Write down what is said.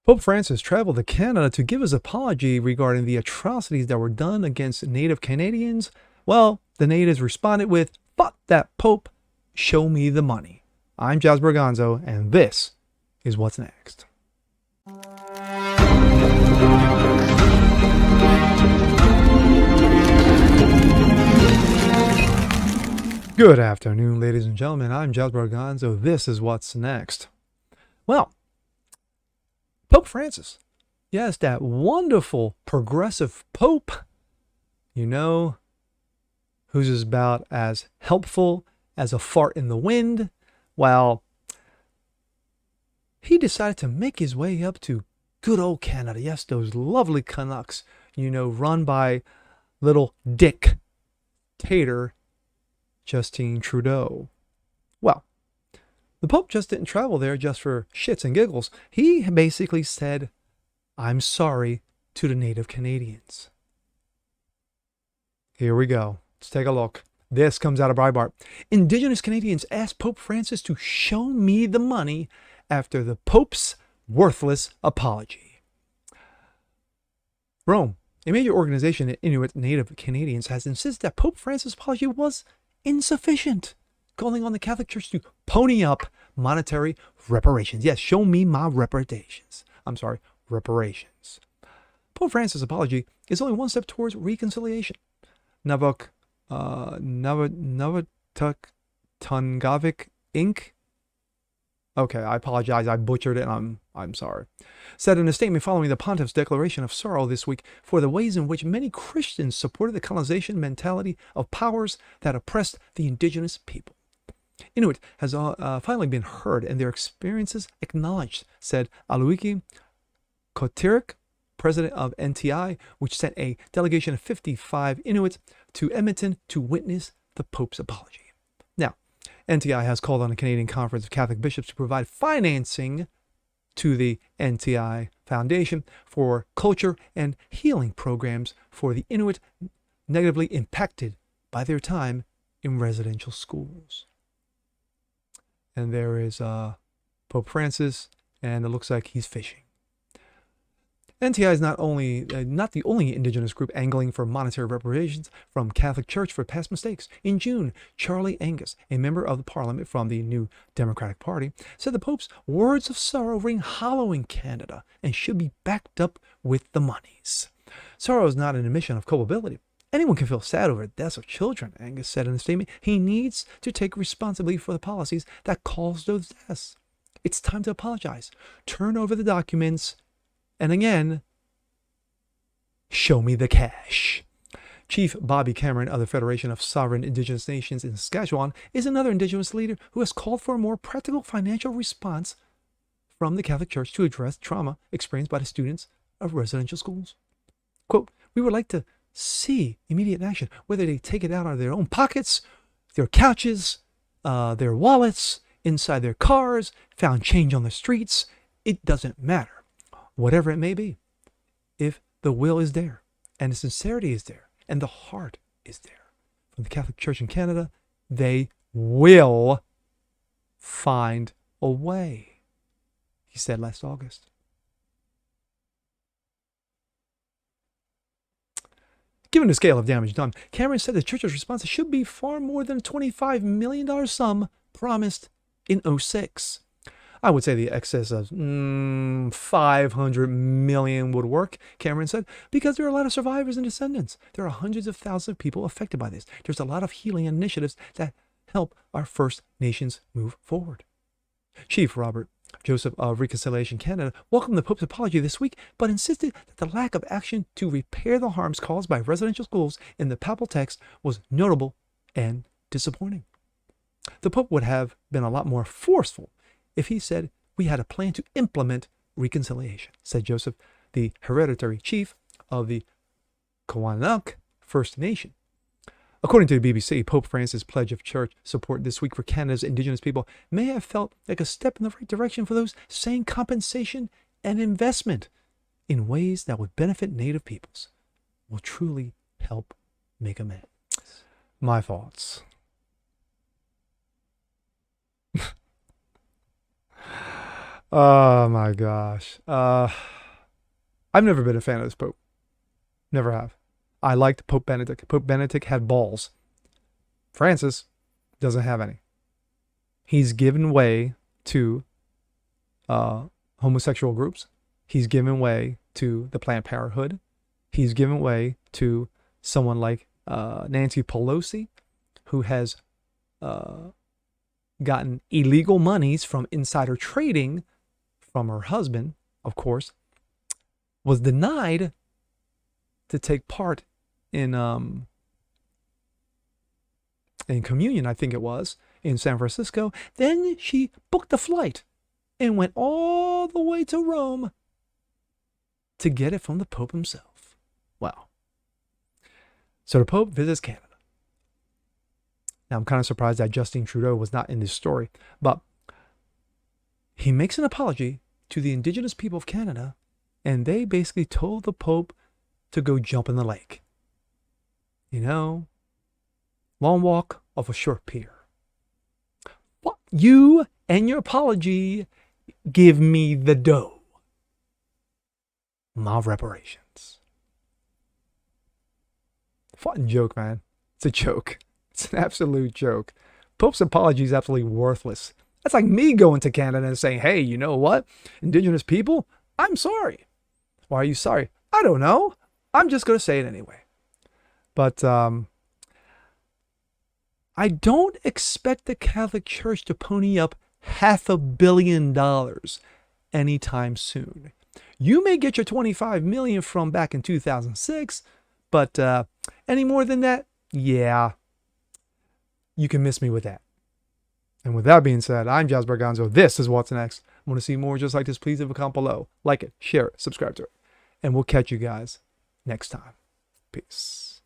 Pope Francis traveled to Canada to give his apology regarding the atrocities that were done against Native Canadians. Well, the natives responded with, "Fuck that Pope, show me the money." I'm Jasper Gonzo, and this is what's next. Good afternoon, ladies and gentlemen. I'm Jasper Gonzo. This is what's next. Well, Pope Francis. Yes, that wonderful progressive Pope, you know, who's about as helpful as a fart in the wind. Well, he decided to make his way up to good old Canada. Yes, those lovely Canucks, run by little dictator Justine Trudeau. Well, the Pope just didn't travel there just for shits and giggles. He basically said, "I'm sorry" to the Native Canadians. Here we go. Let's take a look. This comes out of Breitbart. Indigenous Canadians asked Pope Francis to show me the money after the Pope's worthless apology. Rome, a major organization in Inuit Native Canadians, has insisted that Pope Francis' apology was insufficient, calling on the Catholic Church to pony up monetary reparations. Yes, show me my reparations. Reparations. Pope Francis' apology is only one step towards reconciliation. Navatuk Tungavik Inc. Okay, I apologize. I butchered it. I'm sorry. Said in a statement following the pontiff's declaration of sorrow this week for the ways in which many Christians supported the colonization mentality of powers that oppressed the indigenous people. Inuit has finally been heard and their experiences acknowledged, said Aluiki Kotirik, president of NTI, which sent a delegation of 55 Inuit to Edmonton to witness the Pope's apology. Now, NTI has called on a Canadian Conference of Catholic Bishops to provide financing to the NTI Foundation for culture and healing programs for the Inuit negatively impacted by their time in residential schools. And there is Pope Francis, and it looks like he's fishing. NTI is not the only Indigenous group angling for monetary reparations from Catholic Church for past mistakes. In June, Charlie Angus, a member of the Parliament from the New Democratic Party, said the Pope's words of sorrow ring hollow in Canada and should be backed up with the monies. Sorrow is not an admission of culpability. Anyone can feel sad over the deaths of children, Angus said in a statement. He needs to take responsibility for the policies that caused those deaths. It's time to apologize. Turn over the documents. And again, show me the cash. Chief Bobby Cameron of the Federation of Sovereign Indigenous Nations in Saskatchewan is another Indigenous leader who has called for a more practical financial response from the Catholic Church to address trauma experienced by the students of residential schools. Quote, "We would like to see immediate action, whether they take it out of their own pockets, their couches, their wallets, inside their cars, found change on the streets. It doesn't matter. Whatever it may be, if the will is there, and the sincerity is there, and the heart is there, from the Catholic Church in Canada, they will find a way," he said last August. Given the scale of damage done, Cameron said the Church's response should be far more than a $25 million sum promised in 2006. I would say the excess of $500 million would work, Cameron said, because there are a lot of survivors and descendants. There are hundreds of thousands of people affected by this. There's a lot of healing initiatives that help our First Nations move forward. Chief Robert Joseph of Reconciliation Canada welcomed the Pope's apology this week, but insisted that the lack of action to repair the harms caused by residential schools in the papal text was notable and disappointing. The Pope would have been a lot more forceful if he said we had a plan to implement reconciliation, said Joseph, the hereditary chief of the Kawanak First Nation. According to the BBC, Pope Francis' pledge of church support this week for Canada's Indigenous people may have felt like a step in the right direction for those saying compensation and investment in ways that would benefit Native peoples will truly help make amends. My thoughts. Oh my gosh. I've never been a fan of this Pope. Never have. I liked Pope Benedict. Pope Benedict had balls. Francis doesn't have any. He's given way to homosexual groups. He's given way to the Planned Parenthood. He's given way to someone like Nancy Pelosi, who has gotten illegal monies from insider trading from her husband, of course, was denied to take part in communion, I think it was, in San Francisco. Then she booked a flight and went all the way to Rome to get it from the Pope himself. Wow. So the Pope visits Canada. Now, I'm kind of surprised that Justine Trudeau was not in this story, but he makes an apology to the indigenous people of Canada, and they basically told the Pope to go jump in the lake. You know, long walk of a short pier. What? You and your apology, give me the dough. My reparations. Fucking joke, man. It's a joke. It's an absolute joke. Pope's apology is absolutely worthless. That's like me going to Canada and saying, hey, you know what? Indigenous people, I'm sorry. Why are you sorry? I don't know. I'm just going to say it anyway. But I don't expect the Catholic Church to pony up $500 million anytime soon. You may get your $25 million from back in 2006, but any more than that, yeah, you can miss me with that. And with that being said, I'm Jasper Gonzo. This is What's Next. Want to see more just like this? Please leave a comment below. Like it, share it, subscribe to it. And we'll catch you guys next time. Peace.